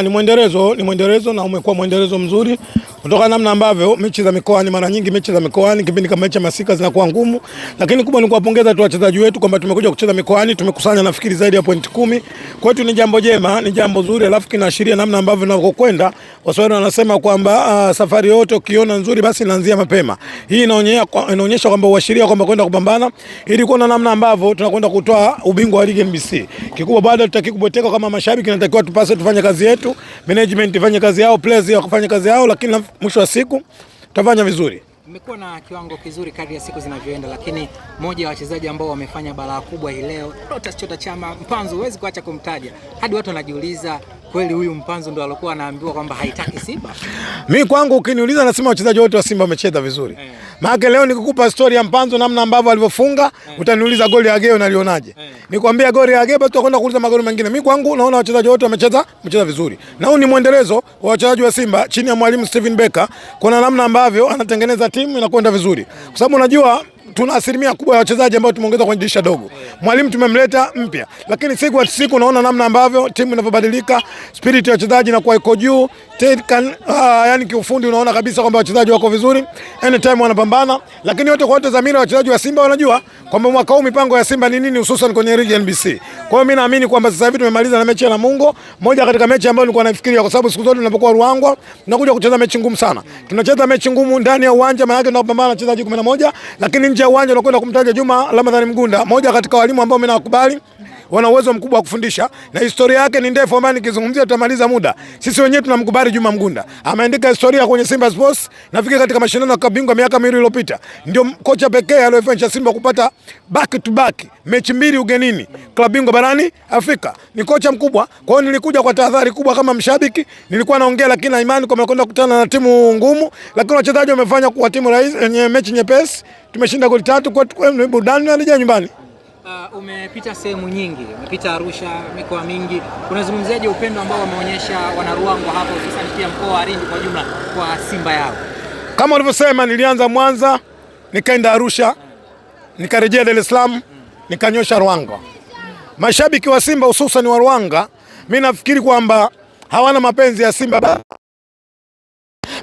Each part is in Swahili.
Ni mwendelezo na umekuwa mwendelezo mzuri kutoka namna ambavyo mechi za mikoani, mara nyingi mechi za mikoani kipindi kama mechi masika zinakuwa ngumu, lakini kubwa ni kuwapongeza tu wachezaji wetu kwamba tumekuja kucheza mikoani, tumekusanya nafikiri zaidi ya point 10. Kwetu ni jambo jema, ni jambo zuri, alafu kinaashiria namna ambavyo tunakokwenda. Waswahili wanasema kwamba safari yote ukiona nzuri basi inaanzia mapema. Hii inaonyesha kwamba uashiria kwamba kwenda kupambana ili kuona namna ambavyo tunakwenda kutoa ubingwa wa ligi NBC. Kikubwa bado tutaki kuboteka kama mashabiki, tunatakiwa tupase tufanye kazi yetu, management ifanye kazi yao, players wafanye kazi yao, lakini mwisho wa siku tutafanya vizuri. Mmekuwa na kiwango kizuri kadri ya siku zinavyoenda, lakini mmoja wa wachezaji ambao wamefanya balaa kubwa hii leo, Clatous Chota Chama, Mpanzu, huwezi kuacha kumtaja. Hadi watu wanajiuliza kweli huyu Mpanzu ndo alikuwa anaambiwa kwamba haitaki Simba? Mimi kwangu ukiniuliza nasema wachezaji wote wa Simba wamecheza vizuri. Maana leo nikikupa story ya Mpanzu namna ambavyo alivyofunga, utaniuliza goli ya Ageo unalionaje? Nikwambia goli ya Ageo tutakwenda kuuliza magoli mengine. Mimi kwangu naona wachezaji wote wamecheza vizuri. Na huu ni mwendelezo wa wachezaji wa Simba chini ya mwalimu Steven Becker. Kuna namna ambavyo anatengeneza timu inakwenda vizuri. Kwa sababu unajua tuna asilimia kubwa ya wachezaji ambao tumeongeza kwenye dirisha dogo. Mwalimu tumemleta mpya, lakini siku kwa siku unaona namna ambavyo timu inavyobadilika, spirit ya wachezaji inakuwa iko juu. Yani kiufundi unaona kabisa kwamba wachezaji wako vizuri, anytime wanapambana, lakini yote kwa wote dhamira wachezaji wa Simba wanajua kwamba mwaka huu mipango ya Simba ni nini, hususan kwenye ligi NBC. Kwa hiyo mimi naamini kwamba sasa hivi tumemaliza na mechi ya Namungo, moja katika mechi ambayo nilikuwa nafikiria, kwa sababu siku zote tunapokuwa Ruangwa tunakuja kucheza mechi ngumu sana. Tunacheza mechi ngumu ndani ya uwanja, maana yake tunapambana na wachezaji 11, lakini nje ya uwanja unakwenda kumtaja Juma Ramadhani Mgunda, moja katika walimu ambao mimi nakubali wana uwezo mkubwa wa kufundisha na historia yake ni ndefu, amani kizungumzia tutamaliza muda. Sisi wenyewe tunamkubali Juma Mgunda. Ameandika historia kwenye Simba Sports, nafikiri katika mashindano ya kabingwa miaka miwili iliyopita. Ndio kocha pekee aliyefanya Simba kupata back to back mechi mbili ugenini klabu bingwa barani Afrika. Ni kocha mkubwa. Kwa hiyo nilikuja kwa tahadhari kubwa kama mshabiki, nilikuwa naongea, lakini na imani kwamba kwenda kukutana na timu ngumu, lakini wachezaji wamefanya kwa timu rahisi yenye mechi nyepesi. Tumeshinda goli 3 kwa burudani na lija nyumbani. Umepita sehemu nyingi, umepita Arusha, mikoa mingi. Unazungumziaje upendo ambao wameonyesha wana Ruangwa hapo, hususan pia mkoa wa Lindi kwa jumla kwa Simba yao? Kama ulivyosema, nilianza Mwanza, nikaenda Arusha, nikarejea Dar es Salaam, nikanyosha Ruangwa. Mashabiki wa Simba hususan wa Ruangwa, mimi nafikiri kwamba hawana mapenzi ya Simba.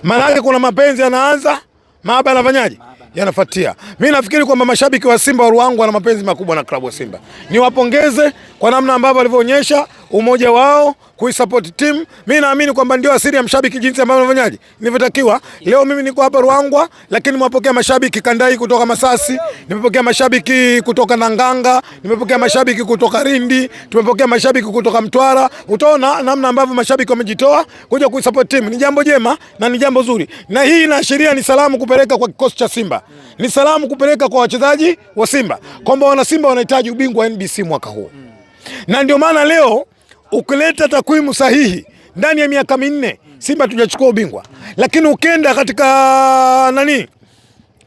Maana kuna mapenzi yanaanza, mahaba yanafanyaje? Yanafuatia. Mimi nafikiri kwamba mashabiki wa Simba wa Ruangwa wana mapenzi makubwa na klabu ya Simba. Niwapongeze kwa namna ambavyo walivyoonyesha umoja wao kuisupport team. Mimi naamini kwamba ndio asili ya mshabiki, jinsi ambavyo anafanyaje nilivyotakiwa. Leo mimi niko hapa Ruangwa, lakini nimepokea mashabiki Kandai kutoka Masasi, nimepokea mashabiki kutoka Nanganga, nimepokea mashabiki kutoka Lindi, tumepokea mashabiki kutoka Mtwara. Utaona namna ambavyo mashabiki wamejitoa kuja kuisupport team. Ni jambo jema na ni jambo zuri. Na hii inaashiria ni salamu kupeleka kwa kikosi cha Simba. Ni salamu kupeleka kwa wachezaji wa Simba kwamba wana Simba wanahitaji ubingwa wa NBC mwaka huu. Na ndio maana leo ukileta takwimu sahihi ndani ya miaka 4 Simba tujachukua ubingwa. Lakini ukenda katika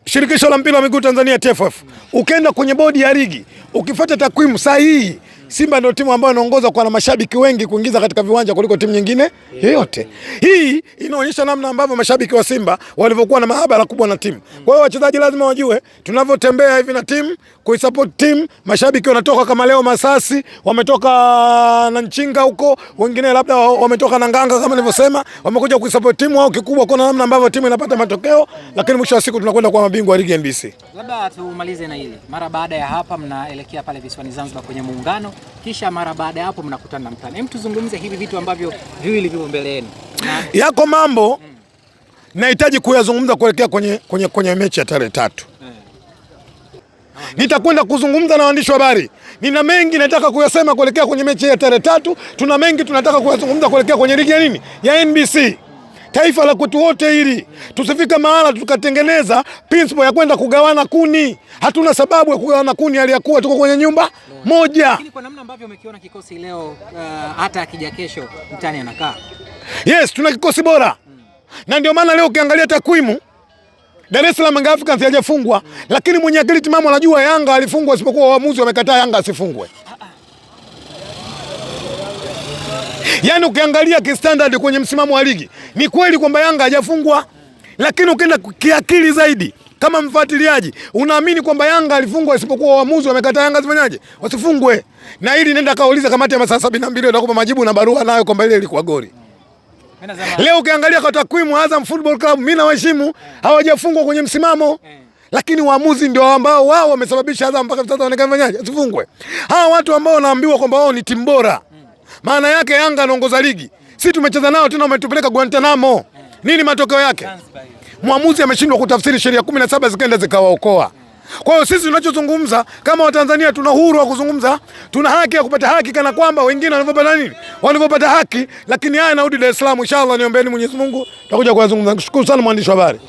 shirikisho la mpira wa miguu Tanzania TFF, ukenda kwenye bodi ya ligi, ukifuata takwimu sahihi, Simba ndio timu ambayo inaongoza kwa na mashabiki wengi kuingiza katika viwanja kuliko timu nyingine yoyote. Hii inaonyesha namna ambavyo mashabiki wa Simba walivyokuwa na mahaba kubwa na timu. Kwa hiyo wachezaji lazima wajue tunavyotembea hivi na timu, kuisupport team. Mashabiki wanatoka kama leo Masasi, wametoka na Nchinga huko, wengine labda wametoka na Nganga kama nilivyosema, wamekuja kuisupport timu wao. Kikubwa kuna namna ambavyo timu inapata matokeo, lakini mwisho wa siku tunakwenda kwa mabingwa wa ligi NBC. Labda tumalize na hili. Mara baada ya hapa mnaelekea pale visiwani Zanzibar kwenye muungano, kisha mara baada ya hapo mnakutana na mtani. Hem, tuzungumze hivi vitu ambavyo viwili vipo mbele yenu. Yako mambo nahitaji kuyazungumza kuelekea kwenye mechi ya tarehe 3. Nitakwenda kuzungumza na waandishi wa habari. Nina mengi nataka kuyasema kuelekea kwenye mechi ya tarehe 3. Tuna mengi tunataka kuyazungumza kuelekea kwenye ligi ya nini? Ya NBC. Taifa la kwetu wote hili. Tusifika mahala tukatengeneza principle ya kwenda kugawana kuni. Hatuna sababu ya kugawana kuni hali ya kuwa tuko kwenye nyumba moja. Lakini kwa namna ambavyo umekiona kikosi leo, hata akija kesho mtani anakaa. Yes, tuna kikosi bora. Na ndio maana leo ukiangalia takwimu Dar es Salaam Young Africans hajafungwa, lakini mwenye akili timamu anajua Yanga alifungwa, isipokuwa waamuzi wamekataa Yanga asifungwe. Yaani ukiangalia kistandard kwenye msimamo wa ligi, ni kweli kwamba Yanga hajafungwa, lakini ukienda kiakili zaidi kama mfuatiliaji, unaamini kwamba Yanga alifungwa isipokuwa waamuzi wamekataa Yanga zifanyaje? Wasifungwe. Na hili nenda kauliza kamati ya masaa 72 watakupa majibu na barua nayo kwamba ile ilikuwa goli. Leo ukiangalia kwa takwimu Azam Football Club mimi nawaheshimu, hawajafungwa kwenye msimamo. Lakini waamuzi ndio ambao wao wamesababisha Azam mpaka sasa wanafanyaje asifungwe. Hawa watu ambao wanaambiwa kwamba wao ni timu bora. Maana yake Yanga anaongoza ligi. Sisi tumecheza nao tena wametupeleka Guantanamo. Nini matokeo yake? Mwamuzi ameshindwa kutafsiri sheria 17 zikaenda zikawaokoa. Kwa hiyo sisi tunachozungumza kama Watanzania tuna uhuru wa kuzungumza, tuna haki ya kupata haki kana kwamba wengine walivyopata nini? Walivyopata haki, lakini haya narudi Dar es Salaam inshallah, niombeeni Mwenyezi Mungu tutakuja kuyazungumza. Nashukuru sana mwandishi wa habari.